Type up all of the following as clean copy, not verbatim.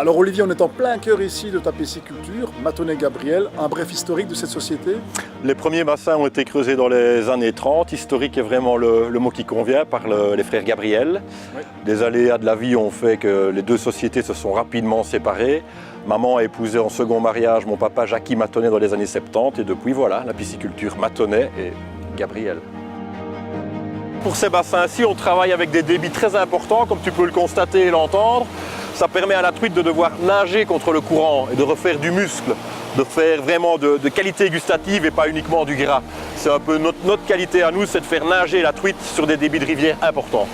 Alors Olivier, on est en plein cœur ici de ta pisciculture, Matonnet-Gabriel, un bref historique de cette société. Les premiers bassins ont été creusés dans les années 30. Historique est vraiment le mot qui convient par les frères Gabriel. Oui. Les aléas de la vie ont fait que les deux sociétés se sont rapidement séparées. Maman a épousé en second mariage mon papa Jackie Matonnet dans les années 70 et depuis voilà, la pisciculture Matonnet et Gabriel. Pour ces bassins-ci, on travaille avec des débits très importants, comme tu peux le constater et l'entendre. Ça permet à la truite de devoir nager contre le courant et de refaire du muscle, de faire vraiment de qualité gustative et pas uniquement du gras. C'est un peu notre qualité à nous, c'est de faire nager la truite sur des débits de rivière importants.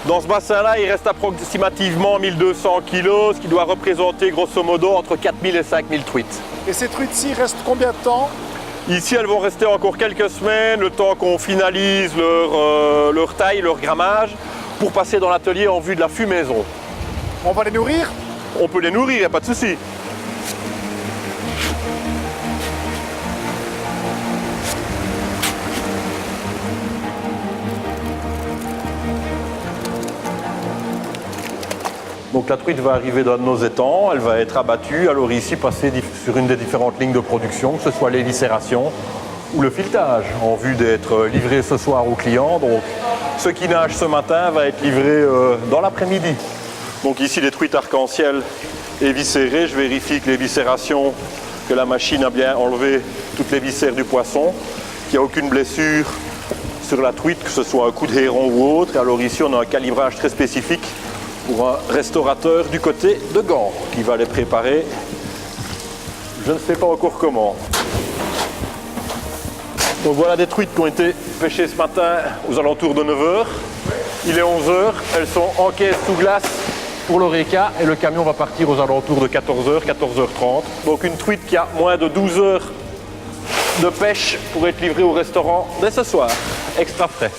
Dans ce bassin-là, il reste approximativement 1200 kg, ce qui doit représenter grosso modo entre 4000 et 5000 truites. Et ces truites-ci restent combien de temps? Ici, elles vont rester encore quelques semaines, le temps qu'on finalise leur taille, leur grammage, pour passer dans l'atelier en vue de la fumaison. On va les nourrir? On peut les nourrir, il n'y a pas de souci. Donc la truite va arriver dans nos étangs, elle va être abattue, alors ici passer sur une des différentes lignes de production, que ce soit l'éviscération ou le filetage, en vue d'être livré ce soir aux clients. Donc ce qui nage ce matin va être livré dans l'après-midi. Donc ici les truites arc-en-ciel éviscérées, je vérifie que l'éviscération, que la machine a bien enlevé toutes les viscères du poisson, qu'il n'y a aucune blessure sur la truite, que ce soit un coup de héron ou autre. Et alors ici on a un calibrage très spécifique pour un restaurateur du côté de Gand qui va les préparer, je ne sais pas encore comment. Donc voilà des truites qui ont été pêchées ce matin aux alentours de 9h. Il est 11h, elles sont en caisse sous glace pour l'Oreca et le camion va partir aux alentours de 14h, 14h30. Donc une truite qui a moins de 12 heures de pêche pour être livrée au restaurant dès ce soir, extra frais.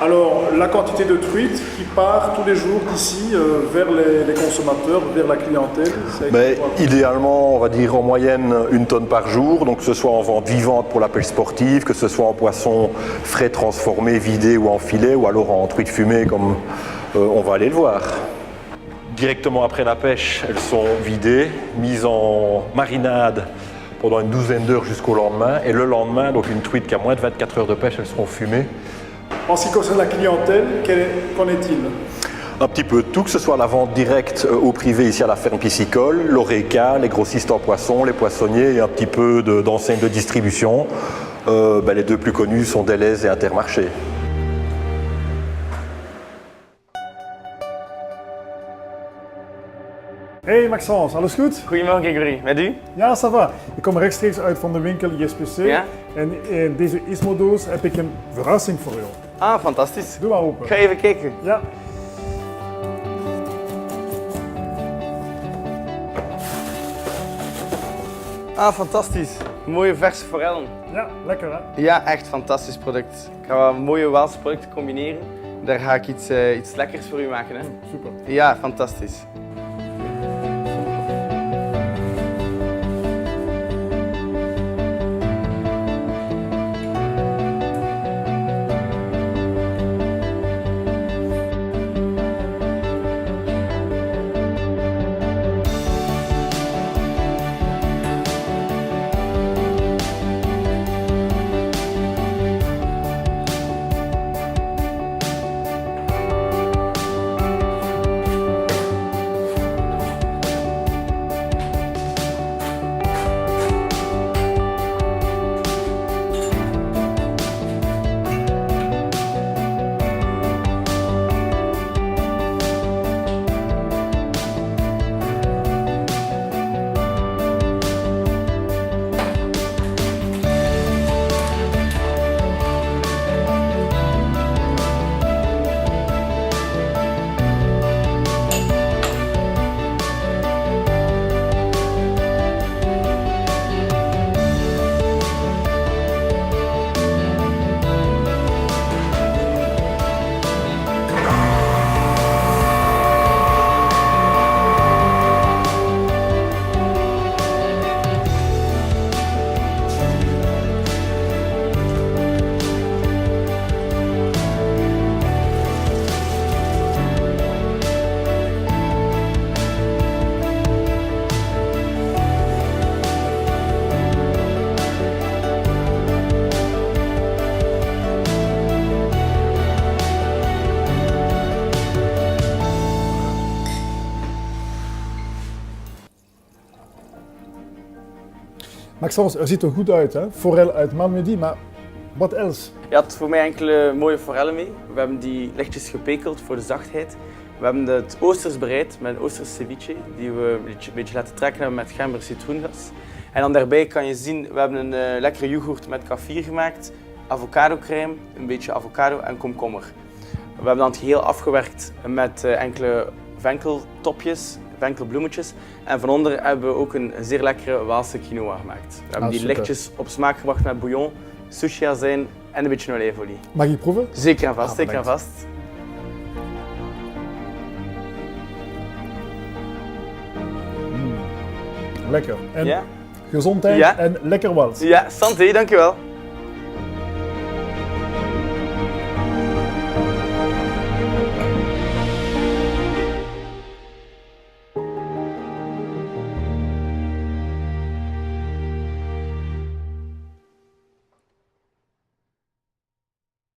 Alors la quantité de truites qui part tous les jours d'ici vers les consommateurs, vers la clientèle, c'est quoi? Idéalement, on va dire en moyenne 1 tonne par jour, donc que ce soit en vente vivante pour la pêche sportive, que ce soit en poisson frais transformé, vidé ou en filet, ou alors en truite fumée comme on va aller le voir. Directement après la pêche, elles sont vidées, mises en marinade pendant une douzaine d'heures jusqu'au lendemain. Et le lendemain, donc une truite qui a moins de 24 heures de pêche, elles seront fumées. En ce qui concerne la clientèle, qu'en est-il? Un petit peu de tout, que ce soit la vente directe au privé ici à la ferme piscicole, l'Oreca, les grossistes en poissons, les poissonniers et un petit peu d'enseignes de distribution. Les deux plus connus sont Delhaize et Intermarché. Hey Maxence, alles goed? Goedemorgen Gregory, met u? Ja, ça va. Ik kom rechtstreeks uit van de winkel JSPC. Ja? En in deze Ismo-doos heb ik een verrassing voor jou. Ah, fantastisch. Doe maar open. Ik ga even kijken. Ja. Ah, fantastisch. Mooie verse forellen. Ja, lekker hè? Ja, echt fantastisch product. Ik ga wat mooie Waalse producten combineren. Daar ga ik iets lekkers voor u maken. Hè? Super. Ja, fantastisch. Maxence, er ziet er goed uit, hè? Forel uit Malmedy, maar wat else? Je had voor mij enkele mooie forellen mee. We hebben die lichtjes gepekeld voor de zachtheid. We hebben het oosters bereid met een oosters ceviche, die we een beetje laten trekken hebben met gember citroengas. En dan daarbij kan je zien, we hebben een lekkere yoghurt met kefir gemaakt, avocado crème, een beetje avocado en komkommer. We hebben dan het geheel afgewerkt met enkele venkeltopjes, venkelbloemetjes. En van onder hebben we ook een zeer lekkere Waalse quinoa gemaakt. We hebben die super. lichtjes op smaak gebracht met bouillon, sushi-azijn en een beetje olijfolie. Mag ik proeven? Zeker en vast, zeker en bedankt. vast. Lekker. En Ja? gezondheid Ja. en lekker wat. Ja, santé, dankjewel.